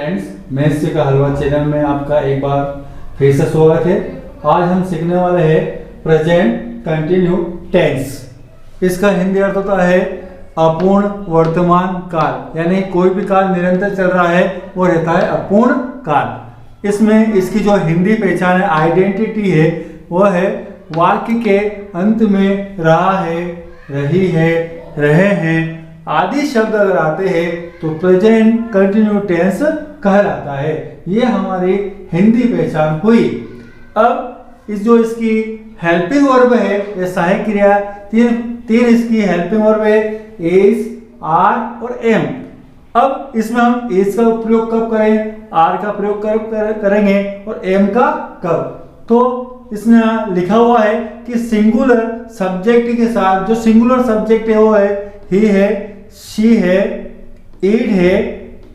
Friends, maths का हलवा channel में आपका एक बार फिर से स्वागत है। आज हम सीखने वाले हैं प्रेजेंट कंटिन्यू टेंस। इसका हिंदी अर्थ होता है अपूर्ण वर्तमान काल, यानी कोई भी काल निरंतर चल रहा है वो रहता है अपूर्ण काल। इसमें इसकी जो हिंदी पहचान है, आइडेंटिटी है, वो है वाक्य के अंत में रहा है, रही है, रहे हैं आदि शब्द अगर आते हैं तो प्रेजेंट कंटिन्यू टेंस कहलाता है। ये हमारी हिंदी पहचान हुई। अब इसकी हेल्पिंग वर्ब है, ये सहायक क्रिया, तीन इसकी हेल्पिंग वर्ब है, इज, आर और एम। अब इसमें हम इज का प्रयोग कब करें, आर का प्रयोग कब करेंगे और एम का कब। तो इसमें लिखा हुआ है कि सिंगुलर सब्जेक्ट के साथ, जो सिंगुलर सब्जेक्ट है वो है ही है, शी है, इट है,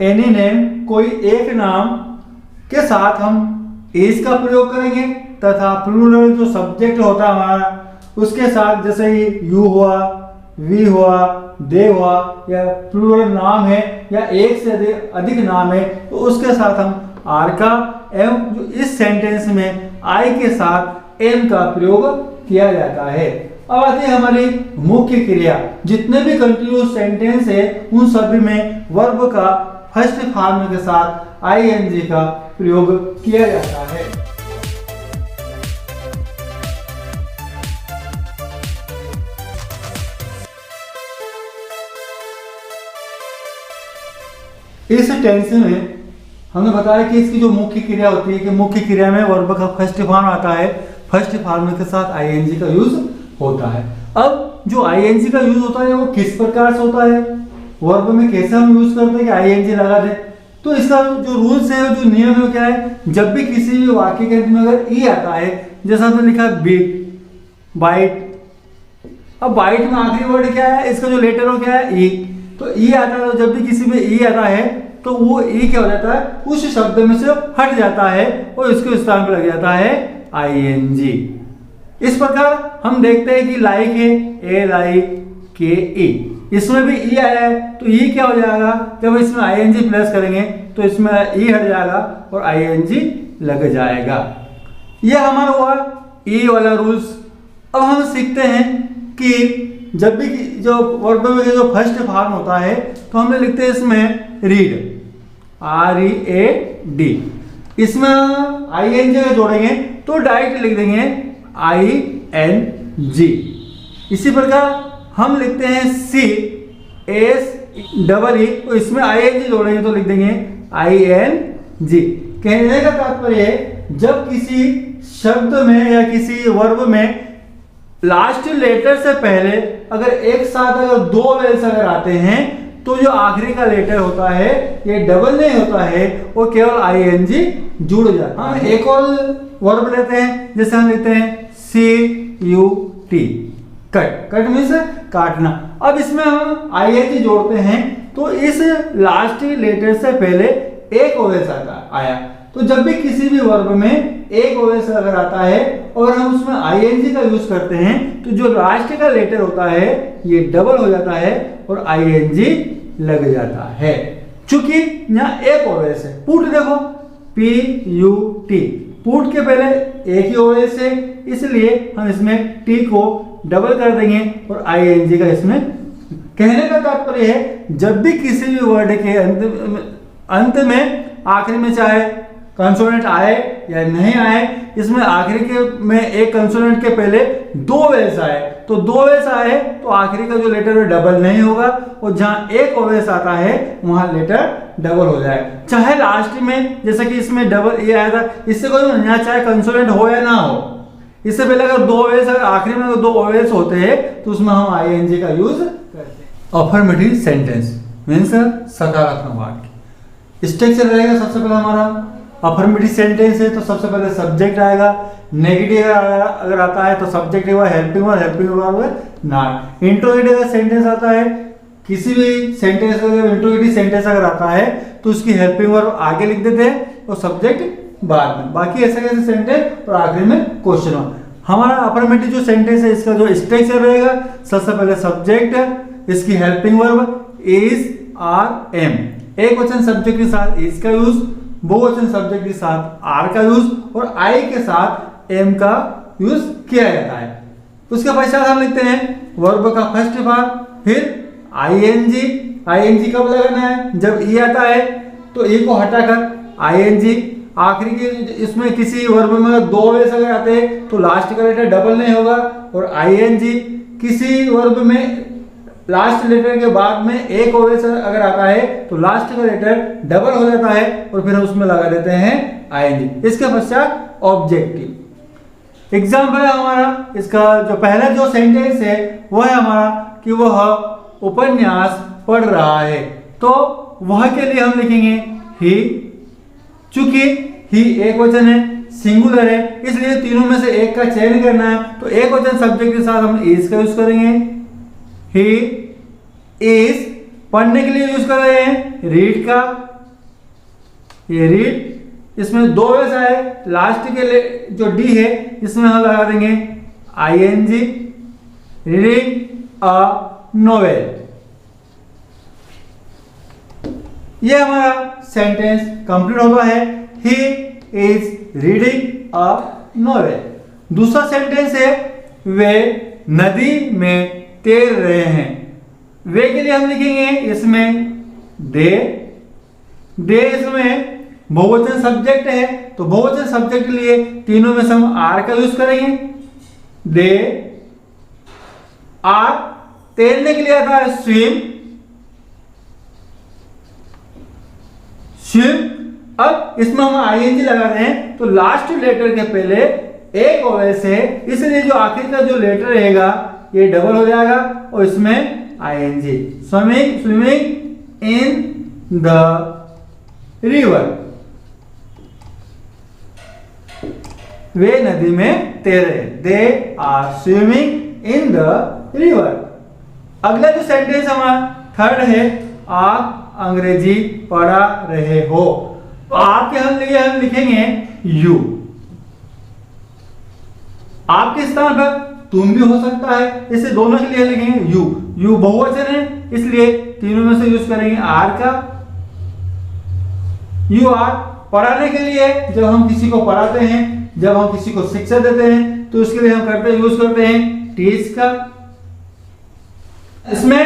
एनी नेम, कोई एक नाम के साथ हम इज का प्रयोग करेंगे तथा प्लूरल जो सब्जेक्ट होता है हमारा उसके साथ, जैसे यू हुआ, वी हुआ, दे हुआ, या प्लूरल नाम है या एक से अधिक नाम है तो उसके साथ हम आर का एवं जो इस सेंटेंस में आई के साथ एम का प्रयोग किया जाता है। अब आती है हमारी मुख्य क्रिया। जितने भी कंटिन्यूअस सेंटेंस है उन सभी में वर्ब का फर्स्ट फॉर्म के साथ आईएनजी का प्रयोग किया जाता है। इस टेंस में हमने बताया कि इसकी जो मुख्य क्रिया होती है कि मुख्य क्रिया में वर्ब का फर्स्ट फॉर्म आता है, फर्स्ट फॉर्म के साथ आईएनजी का यूज होता है। अब जो आईएनजी का यूज होता है वो किस प्रकार से होता है, वर्ब में कैसे हम यूज करते हैं कि आईएनजी लगा दें। तो इसका जो रूल्स है, जो नियम है, क्या है, जब भी किसी भी वाक्य के अंत में अगर ई आता है, जैसा हमने लिखा है बीट, बाइट। अब बाइट में आखिरी वर्ड क्या है, इसका जो लेटर हो क्या है, ई। तो ई आता है, तो जब भी किसी में ई आता है तो वो ई क्या हो जाता है, उस शब्द में से हट जाता है और इसके स्थान पर लग जाता है आईएनजी। इस प्रकार हम देखते हैं कि लाइक है, ए लाइक के ई, इसमें भी ई आया है तो ई क्या हो जाएगा, जब इसमें आईएनजी प्लस करेंगे तो इसमें ई हट जाएगा और आईएनजी लग जाएगा। यह हमारा हुआ ई वाला रूल्स। अब हम सीखते हैं कि जब भी जो वर्ब में जो फर्स्ट फॉर्म होता है तो हम लिखते हैं इसमें रीड, READ। इसमें आईएनजी जोड़ेंगे तो डायरेक्ट लिख देंगे ING। इसी प्रकार हम लिखते हैं CSEE, तो इसमें आईएनजी जोड़ेंगे तो लिख देंगे ING। कहने का तात्पर्य है जब किसी शब्द में या किसी वर्ब में लास्ट लेटर से पहले अगर एक साथ अगर दो वेल्स अगर आते हैं तो जो आखिरी का लेटर होता है ये डबल नहीं होता है, वो केवल आईएनजी जुड़ जाता है। हम एक और वर्ब लेते हैं, जैसे हम लेते हैं CUT, कट। कट मीन्स काटना। अब इसमें हम आईएनजी जोड़ते हैं तो इस लास्ट लेटर से पहले एक ओवेल्स आया, तो जब भी किसी भी वर्ब में एक ओवेल्स अगर आता है और हम उसमें आईएनजी का यूज करते हैं तो जो लास्ट का लेटर होता है ये डबल हो जाता है और आईएनजी लग जाता है। चूंकि यहाँ एक ओवेल्स है, पुट देखो PUT, पुट के पहले एक ही ओवेल्स है इसलिए हम इसमें टी को डबल कर देंगे और आईएनजी का इसमें। कहने का तात्पर्य है जब भी किसी भी वर्ड के अंत में आखिरी में चाहे कंसोनेंट आए या नहीं आए, इसमें आखिरी के में एक कंसोनेंट के पहले दो वेल्स आए तो दो वेल्स आए तो आखिरी का जो लेटर है डबल नहीं होगा और जहां एक ओवेल्स आता है वहां लेटर डबल हो जाए। चाहे लास्ट में जैसे कि इसमें डबल ये आया था, इससे कोई यहाँ चाहे कंसोनेंट हो या ना हो, इससे पहले अगर दो ओवेल्स, अगर आखिरी में दो ओवेल्स होते हैं तो उसमें हम आईएनजी का यूज करते हैं। अफर्मेटिव सेंटेंस मीन्स सकारात्मक वाक्य। स्ट्रक्चर रहेगा सबसे पहले हमारा अफर्मेटिव सेंटेंस है तो सबसे पहले सब्जेक्ट आएगा, नेगेटिव अगर आता है तो सब्जेक्ट है helping verb not. Interrogative sentence आता है, किसी भी सेंटेंस अगर इंट्रोगेटिव सेंटेंस अगर आता है तो उसकी हेल्पिंग वर्ब आगे लिख देते हैं और सब्जेक्ट बाद में, बाकी ऐसे कैसे सेंटेंस और आखिर में क्वेश्चन मार्क। हमारा अफर्मेटिव जो सेंटेंस है इसका जो स्ट्रक्चर रहेगा, सबसे पहले सब्जेक्ट, इसकी helping verb is, are, am, एक वचन सब्जेक्ट के साथ इज का यूज, बहुवचन सब्जेक्ट के साथ आर का यूज और आई के साथ एम का यूज किया जाता है। उसके पश्चात हम लिखते हैं वर्ब का फर्स्ट भाग, फिर आईएनजी। आईएनजी कब लगाना है? जब ई आता है तो ई को हटाकर आईएनजी। आखिरी के इसमें किसी वर्ब में दो वेस अगर आते हैं तो लास्ट का लेटर डबल नहीं होगा और आईएनजी। किसी वर्ब में लास्ट लेटर के बाद में एक ओवेस अगर आता है तो लास्ट का लेटर डबल हो जाता है और फिर हम उसमें लगा देते हैं आईएनजी। इसके पश्चात ऑब्जेक्टिव। एग्जाम्पल है हमारा, इसका जो पहला जो सेंटेंस है वह है हमारा कि वह उपन्यास पढ़ रहा है। तो वह के लिए हम लिखेंगे ही। चूंकि ही एक वचन है, सिंगुलर है, इसलिए तीनों में से एक का चयन करना है। तो एक वचन सब्जेक्ट के साथ हम इज का यूज करेंगे। ही इज पढ़ने के लिए यूज कर रहे हैं रीड का, ये रीड। इसमें दो वैसा है, लास्ट के लिए जो डी है इसमें हम लगा देंगे आईएनजी। Reading a novel. ये हमारा सेंटेंस कंप्लीट होता है, he is reading a novel. दूसरा सेंटेंस है वे नदी में तैर रहे हैं। वे के लिए हम लिखेंगे इसमें दे। दे इसमें बहुवचन सब्जेक्ट है तो बहुवचन सब्जेक्ट के लिए तीनों में से हम आर का यूज करेंगे। They are. तैरने के लिए आता है स्विम। स्विम। अब इसमें हम आईएनजी लगा रहे हैं तो लास्ट लेटर के पहले एक ओवेस है, इसलिए जो आखिर का जो लेटर रहेगा ये डबल हो जाएगा और इसमें ING. Swimming. Swimming in the river. वे नदी में तैरे। They are swimming in the river. अगला जो सेंटेंस हमारा थर्ड है, आप अंग्रेजी पढ़ा रहे हो। तो आपके हम लिखेंगे यू। आपके स्थान पर तुम भी हो सकता है, इसे दोनों के लिए लिखेंगे यू। यू बहुवचन है इसलिए तीनों में से यूज करेंगे आर का। You are. पढ़ाने के लिए जब हम किसी को पढ़ाते हैं, जब हम किसी को शिक्षा देते हैं तो उसके लिए हम यूज करते हैं टीच का। इसमें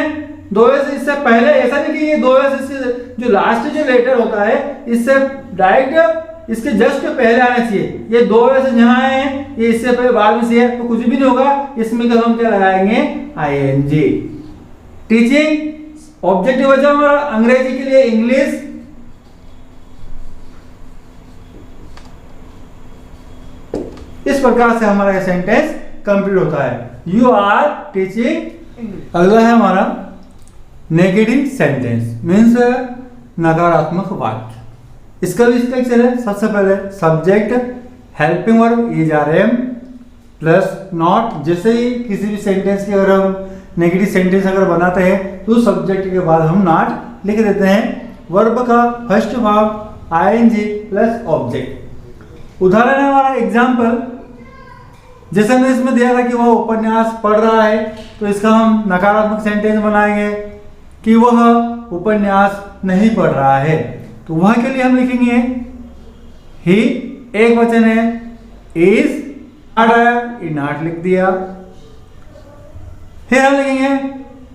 दो वैसे इससे पहले ऐसा नहीं कि ये दो वैसे इससे जो लास्ट जो लेटर होता है इससे डायरेक्ट इसके जस्ट पहले आना चाहिए। ये दो वैसे जहां आए हैं ये इससे पहले बाद में से है तो कुछ भी नहीं होगा। इसमें हम क्या लगाएंगे आईएनजी। टीचिंग ऑब्जेक्टिव वजह हमारा अंग्रेजी के लिए इंग्लिश। इस प्रकार से हमारा ये सेंटेंस कंप्लीट होता है, यू आर टीचिंग। अगला है हमारा नेगेटिव सेंटेंस मीन्स नकारात्मक वाक्य। इसका भी स्ट्रक्चर है, सबसे पहले subject, helping verb is are am plus not. जैसे ही किसी भी सेंटेंस के अगर हम नेगेटिव सेंटेंस अगर बनाते हैं तो सब्जेक्ट के बाद हम नॉट लिख देते हैं। वर्ब का फर्स्ट भाग आईएनजी प्लस ऑब्जेक्ट। उदाहरण है हमारा एग्जाम्पल, जैसे हमने इसमें दिया था कि वह उपन्यास पढ़ रहा है तो इसका हम नकारात्मक सेंटेंस बनाएंगे कि वह उपन्यास नहीं पढ़ रहा है। तो वह के लिए हम लिखेंगे ही। एक वचन है इज, नॉट आया ये नॉट लिख दिया। फिर हम लिखेंगे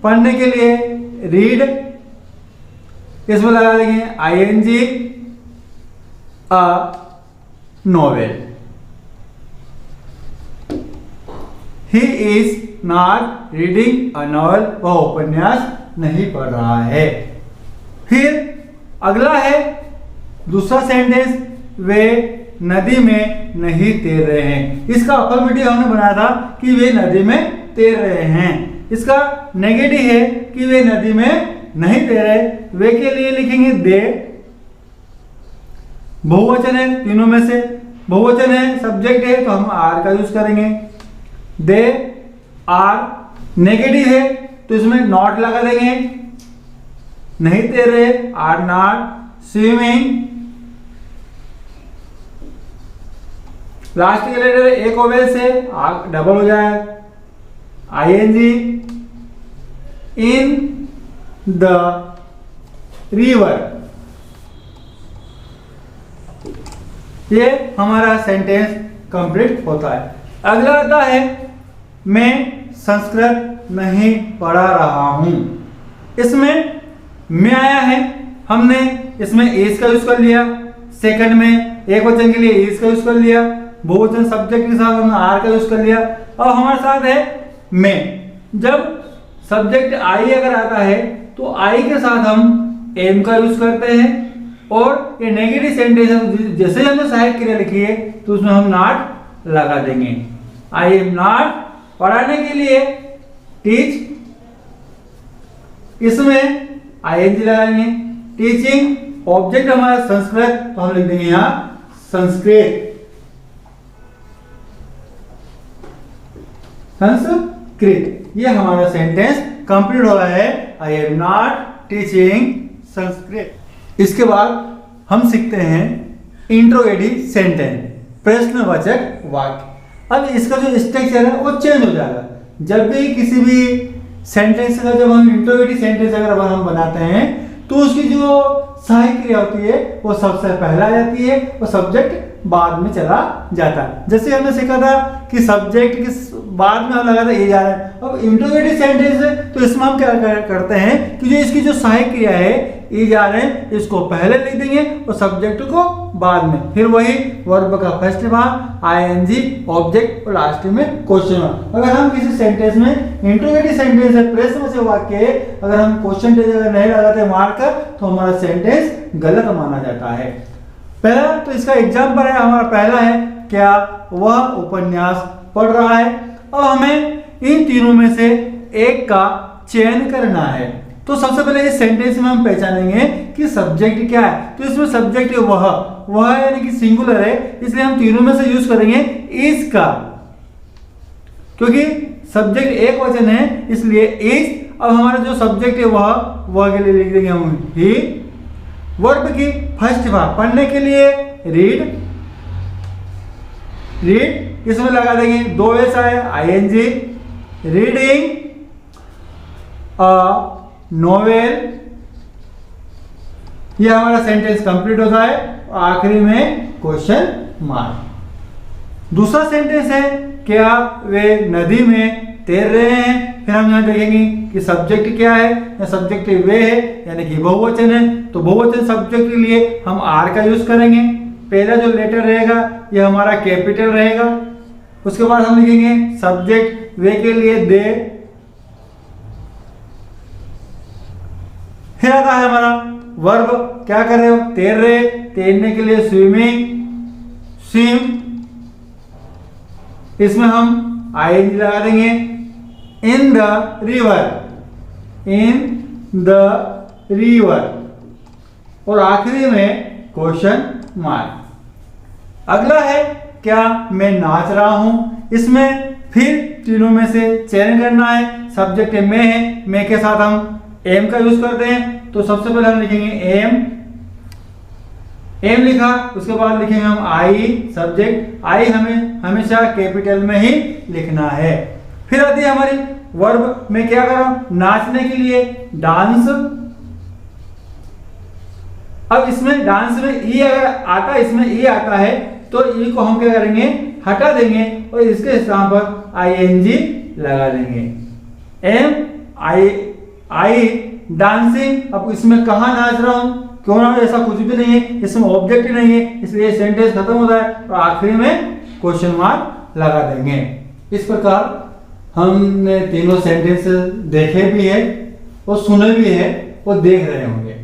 पढ़ने के लिए रीड, इसमें लगा देंगे ING a novel. He is not reading a novel, वह उपन्यास नहीं पढ़ रहा है। फिर अगला है दूसरा सेंटेंस, वे नदी में नहीं तैर रहे हैं। इसका अफर्मेटिव हमने बनाया था कि वे नदी में तैर रहे हैं। इसका नेगेटिव है कि वे नदी में नहीं तैरे। वे के लिए लिखेंगे दे। बहुवचन है, तीनों में से बहुवचन है, सब्जेक्ट है तो हम आर का यूज करेंगे। They are. नेगेटिव है तो इसमें नॉट लगा देंगे, नहीं तैर रहे, आर नॉट स्विमिंग। लास्ट के लेटर एक ओवेल से डबल हो जाए, आईएनजी इन द रिवर। ये हमारा सेंटेंस कंप्लीट होता है। अगला आता है मैं संस्कृत नहीं पढ़ा रहा हूं। इसमें मैं आया है, हमने इसमें इज का यूज कर लिया, सेकंड में एक वचन के लिए इज का यूज कर लिया, बहुवचन सब्जेक्ट के साथ हमने आर का यूज कर लिया। अब हमारे साथ है मैं। जब सब्जेक्ट आई अगर आता है तो आई के साथ हम एम का यूज करते हैं, और ये नेगेटिव सेंटेंस है, जैसे हमने सहायक क्रिया लिखी है तो उसमें हम नॉट लगा देंगे। आई एम नॉट, पढ़ाने के लिए टीच, इसमें आईएनजी लगाएंगे। टीचिंग ऑब्जेक्ट हमारा संस्कृत, तो हम लिख देंगे यहां संस्कृत, संस्कृत। ये हमारा सेंटेंस कंप्लीट हो रहा है, I am not teaching Sanskrit. इसके बाद हम सीखते हैं इंट्रोगेटिव सेंटेंस, प्रश्नवाचक वाक्य। अब इसका जो स्ट्रक्चर है वो चेंज हो जाएगा। जब भी किसी भी सेंटेंस का जब हम इंट्रोगेटिव सेंटेंस अगर हम बनाते हैं तो उसकी जो सहायक क्रिया होती है वो सबसे पहले आ जाती है और सब्जेक्ट बाद में चला जाता है। जैसे हमने सीखा था कि सब्जेक्ट के बाद में हम लगा था ये जा रहा है। अब इंट्रोगेटिव सेंटेंस है तो इसमें हम क्या करते हैं कि जो इसकी जो सहायक क्रिया है ये जा रहे हैं, इसको पहले लिख देंगे और सब्जेक्ट को बाद में। फिर वही वर्ब का फर्स्ट भाग आईएनजी, ऑब्जेक्ट और लास्ट में क्वेश्चन मार्क। अगर हम किसी सेंटेंस में इंट्रोगेटिव सेंटेंस है, प्रश्नवाचक वाक्य है, अगर हम क्वेश्चन अगर नहीं लगाते मार्क तो हमारा सेंटेंस गलत माना जाता है। पहला तो इसका एग्जाम्पल है, हमारा पहला है क्या वह उपन्यास पढ़ रहा है। अब हमें इन तीनों में से एक का चयन करना है। तो सबसे पहले इस सेंटेंस में हम पहचानेंगे कि सब्जेक्ट क्या है। तो इसमें सब्जेक्ट वह यानी कि सिंगुलर है, इसलिए हम तीनों में से यूज करेंगे इज का, क्योंकि सब्जेक्ट एक वचन है इसलिए इज। अब हमारा जो सब्जेक्ट है वह के लिए लिख देंगे हम ही। वर्ब की फर्स्ट भाग पढ़ने के लिए रीड, रीड इसमें लगा देंगे दो एस है आईएनजी, रीडिंग अ नोवेल। यह हमारा सेंटेंस कंप्लीट होता है, आखिरी में क्वेश्चन मार्क। दूसरा सेंटेंस है क्या वे नदी में तैर रहे हैं। फिर हम यहां देखेंगे कि सब्जेक्ट क्या है, या सब्जेक्ट वे है यानी कि बहुवचन है, तो बहुवचन सब्जेक्ट के लिए हम आर का यूज करेंगे। पहला जो लेटर रहेगा यह हमारा कैपिटल रहेगा। उसके बाद हम लिखेंगे सब्जेक्ट वे के लिए दे। फिर आता है हमारा वर्ब, क्या कर रहे हो, तैर रहे, तैरने के लिए स्विमिंग, स्विम। इसमें हम आईएनजी लगा देंगे। इन the river, in the river, और आखिरी में क्वेश्चन मार्क। अगला है क्या मैं नाच रहा हूं। इसमें फिर तीनों में से चयन करना है। सब्जेक्ट मैं है, मैं के साथ हम एम का यूज करते हैं। तो सबसे पहले हम लिखेंगे एम, एम लिखा, उसके बाद लिखेंगे हम आई, सब्जेक्ट आई हमें हमेशा कैपिटल में ही लिखना है। फिर आती है हमारी वर्ब में क्या करा, नाचने के लिए डांस। अब इसमें डांस में ई अगर आता है, इसमें ई आता है तो ई को हम क्या करेंगे, हटा देंगे और इसके स्थान पर आईएनजी लगा देंगे। एम आई डांसिंग। अब इसमें कहाँ नाच रहा हूं, क्यों ना, ऐसा कुछ भी नहीं है, इसमें ऑब्जेक्ट नहीं है, इसलिए सेंटेंस खत्म होता है और आखिरी में क्वेश्चन मार्क लगा देंगे। इस प्रकार हमने तीनों सेंटेंस देखे भी है और सुने भी है और देख रहे होंगे।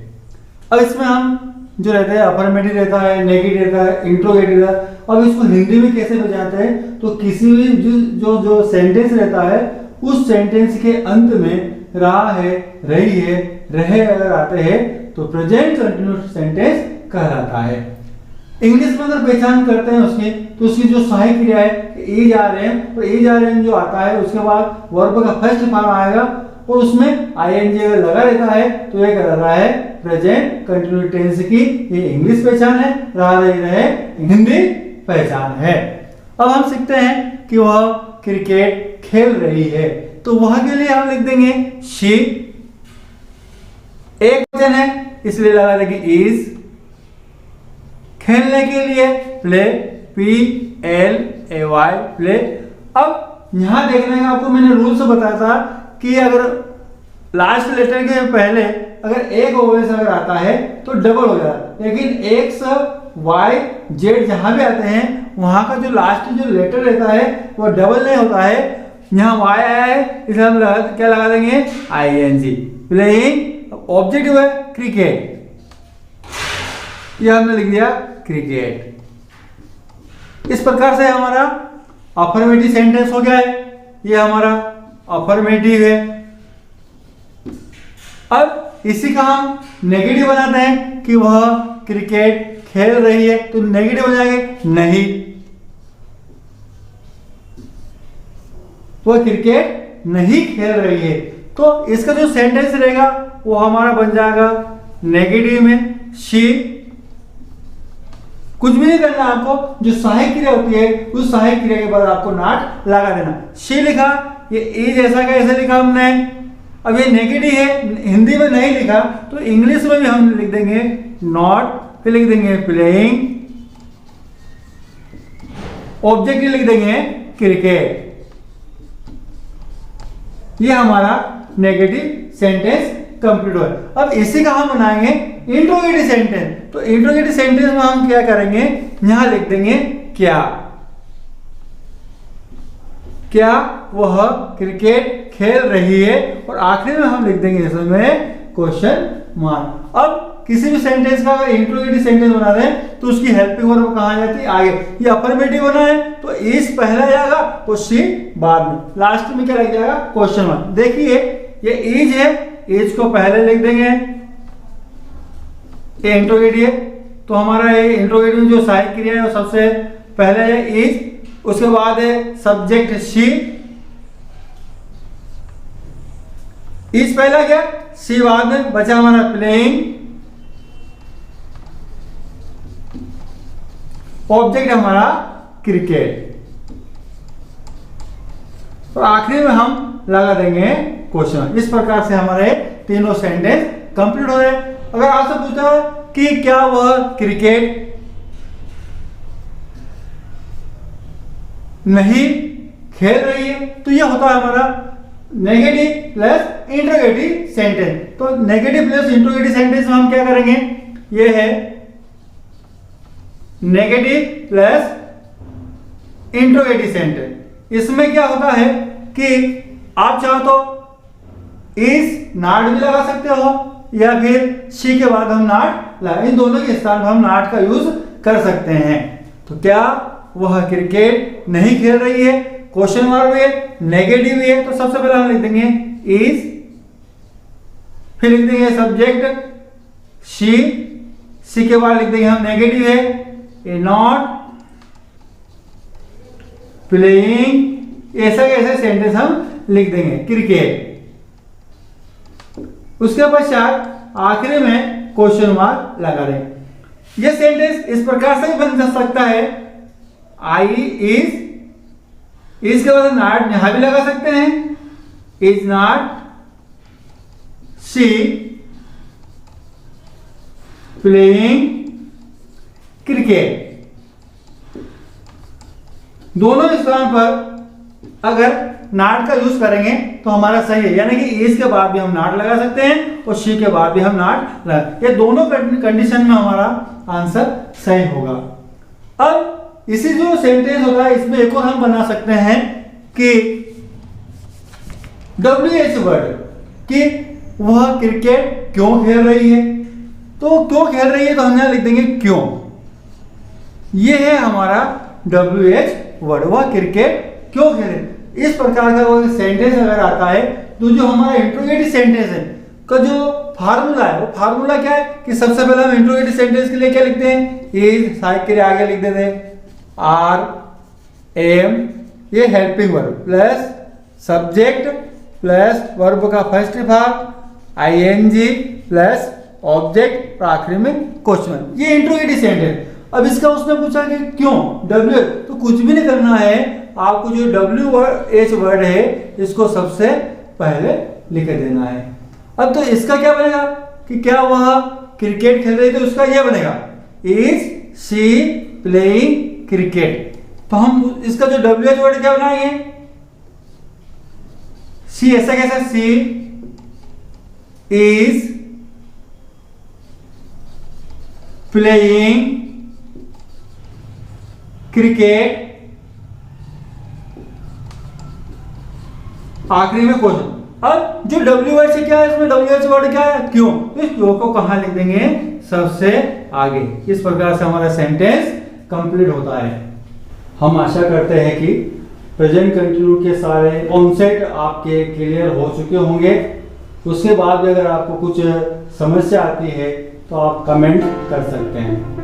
अब इसमें हम जो रहता है अफर्मेटिव रहता है, नेगेटिव रहता है, इंट्रोगेटिव रहता है। अब इसको हिंदी में कैसे बजाते हैं, तो किसी भी जो सेंटेंस रहता है उस सेंटेंस के अंत में रहा है, रही है, रहे अगर आते हैं तो प्रेजेंट कंटिन्यूअस सेंटेंस कहलाता है। इंग्लिश में अगर पहचान करते हैं उसकी, तो उसकी जो सहायक क्रिया है ए जा रहे हैं, तो ए जा रहे हैं जो आता है उसके बाद वर्ब का फर्स्ट फॉर्म आएगा और उसमें आईएनजी अगर लगा रहता है तो यह कहलाता है प्रेजेंट कंटिन्यूअस टेंस की। ये इंग्लिश पहचान है, रहा रही रहे हिंदी पहचान है। अब हम सीखते हैं कि वह क्रिकेट खेल रही है, तो वह के लिए हम लिख देंगे शी। एक वचन है इसलिए लगा देंगे इज। खेलने के लिए प्ले, PLAY प्ले। अब यहां देखने का आपको मैंने रूल्स बताया था कि अगर लास्ट लेटर के पहले अगर एक वोवेल्स अगर आता है तो डबल हो जाता है, लेकिन एक्स वाई जेड जहां भी आते हैं वहां का जो लास्ट जो लेटर रहता है वो डबल नहीं होता है। यहाँ वाई आया है इसलिए हम क्या लगा देंगे ING। प्लेइंग ऑब्जेक्ट है क्रिकेट, यह हमने लिख दिया क्रिकेट। इस प्रकार से हमारा अफर्मेटिव सेंटेंस हो गया है, ये हमारा अफर्मेटिव है। अब इसी का हम नेगेटिव बनाते हैं कि वह क्रिकेट खेल रही है, तो नेगेटिव हो जाएंगे नहीं, वह क्रिकेट नहीं खेल रही है। तो इसका जो सेंटेंस रहेगा वो हमारा बन जाएगा नेगेटिव में शी। कुछ भी नहीं करना आपको, जो सहायक क्रिया होती है उस सहायक क्रिया के बाद आपको नॉट लगा देना। शी लिखा, ये इज ऐसा कैसे लिखा हमने, अब ये नेगेटिव है, हिंदी में नहीं लिखा तो इंग्लिश में भी हम लिख देंगे नॉट, फिर लिख देंगे प्लेइंग, ऑब्जेक्ट लिख देंगे क्रिकेट। ये हमारा नेगेटिव सेंटेंस कंप्लीट हुआ। अब इसी का हम बनाएंगे इंट्रोगेटिव सेंटेंस। तो इंट्रोगेटिव सेंटेंस में हम क्या करेंगे, यहां लिख देंगे क्या, क्या वह क्रिकेट खेल रही है, और आखिरी में हम लिख देंगे इसमें क्वेश्चन मार्क। अब किसी भी सेंटेंस का अगर इंट्रोगेटिव सेंटेंस बना रहे हैं तो उसकी हेल्पिंग वर्ब कहां जाती है, आगे। ये अफर्मेटिव बना है तो इज पहला जाएगा और शी बाद में, लास्ट में क्या लग जाएगा क्वेश्चन मार्क। देखिए ये इज है, इज को पहले लिख देंगे, ये इंट्रोगेटिव है तो हमारा ये इंट्रोगेटिव में जो सहायक क्रिया है वो सबसे पहले है इज, उसके बाद है सब्जेक्ट शी, इज पहला गया, शी बाद में, बचा हमारा प्लेइंग, ऑब्जेक्ट हमारा क्रिकेट, और आखिरी में हम लगा देंगे क्वेश्चन। इस प्रकार से हमारे तीनों सेंटेंस कंप्लीट हो गए। अगर आपसे पूछता है कि क्या वह क्रिकेट नहीं खेल रही है, तो यह होता है हमारा नेगेटिव प्लस इंट्रोगेटिव सेंटेंस। तो नेगेटिव प्लस इंट्रोगेटिव सेंटेंस में हम क्या करेंगे, यह है नेगेटिव प्लस इंट्रोगेटिव सेंटेंस। इसमें क्या होता है कि आप चाहो तो इज नॉट भी लगा सकते हो या फिर शी के बाद हम नॉट लगा, इन दोनों के स्थान पर हम नॉट का यूज कर सकते हैं। तो क्या वह क्रिकेट नहीं खेल रही है, क्वेश्चन मार्क भी है, नेगेटिव भी है, तो सबसे पहले हम लिख देंगे इज, फिर लिख देंगे सब्जेक्ट शी के बाद लिख देंगे हम नेगेटिव है ए नॉट प्लेइंग, ऐसा कैसे सेंटेंस हम लिख देंगे क्रिकेट। उसके पश्चात आखिरी में क्वेश्चन मार्क लगा देंगे। यह सेंटेंस इस प्रकार से भी बन सकता है, आई इज के बाद नॉट यहां भी लगा सकते हैं, is not she playing cricket. दोनों स्थान पर अगर नॉट का यूज करेंगे तो हमारा सही है, यानी कि इज के बाद भी हम नॉट लगा सकते हैं और शी के बाद भी हम नॉट लगा, ये दोनों कंडीशन में हमारा आंसर सही होगा। अब इसी जो सेंटेंस होता है इसमें एक और हम बना सकते हैं कि WH वर्ड, कि वह क्रिकेट क्यों खेल रही है। तो क्यों खेल रही है तो हम यहां लिख देंगे क्यों, ये है हमारा WH वर्ड, वह क्रिकेट क्यों खेले। इस प्रकार का वो सेंटेंस अगर आता है तो जो हमारा इंट्रोगेटिव सेंटेंस है का जो फार्मूला है, वो फार्मूला क्या है कि सबसे पहले हम इंट्रोगेटिव सेंटेंस के लिए क्या लिखते हैं, इज सहायक के लिए आगे लिख देते हैं आर एम, ये helping verb, plus subject plus verb का फर्स्ट भाग ING प्लस ऑब्जेक्ट और आखिरी में क्वेश्चन, ये इंट्रोगेटिव सेंटेंस। अब इसका उसने पूछा कि क्यों W, तो कुछ भी नहीं करना है, आपको जो WH वर्ड है इसको सबसे पहले लिख देना है। अब तो इसका क्या बनेगा कि क्या वह क्रिकेट खेल रही, तो उसका यह बनेगा इज शी प्लेइंग क्रिकेट। तो हम इसका जो WH वर्ड क्या बनाएंगे, शी ऐसा कैसा, शी इज प्लेइंग क्रिकेट, आखिरी में क्वेश्चन। अब जो WH से क्या है, इसमें WH वर्ड क्या है, क्यों, तो इस क्यों को कहां लिख देंगे, सबसे आगे। इस प्रकार से हमारा सेंटेंस कंप्लीट होता है। हम आशा करते हैं कि प्रेजेंट कंटिन्यू के सारे कॉन्सेप्ट आपके क्लियर हो चुके होंगे। उसके बाद भी अगर आपको कुछ समस्या आती है तो आप कमेंट कर सकते हैं।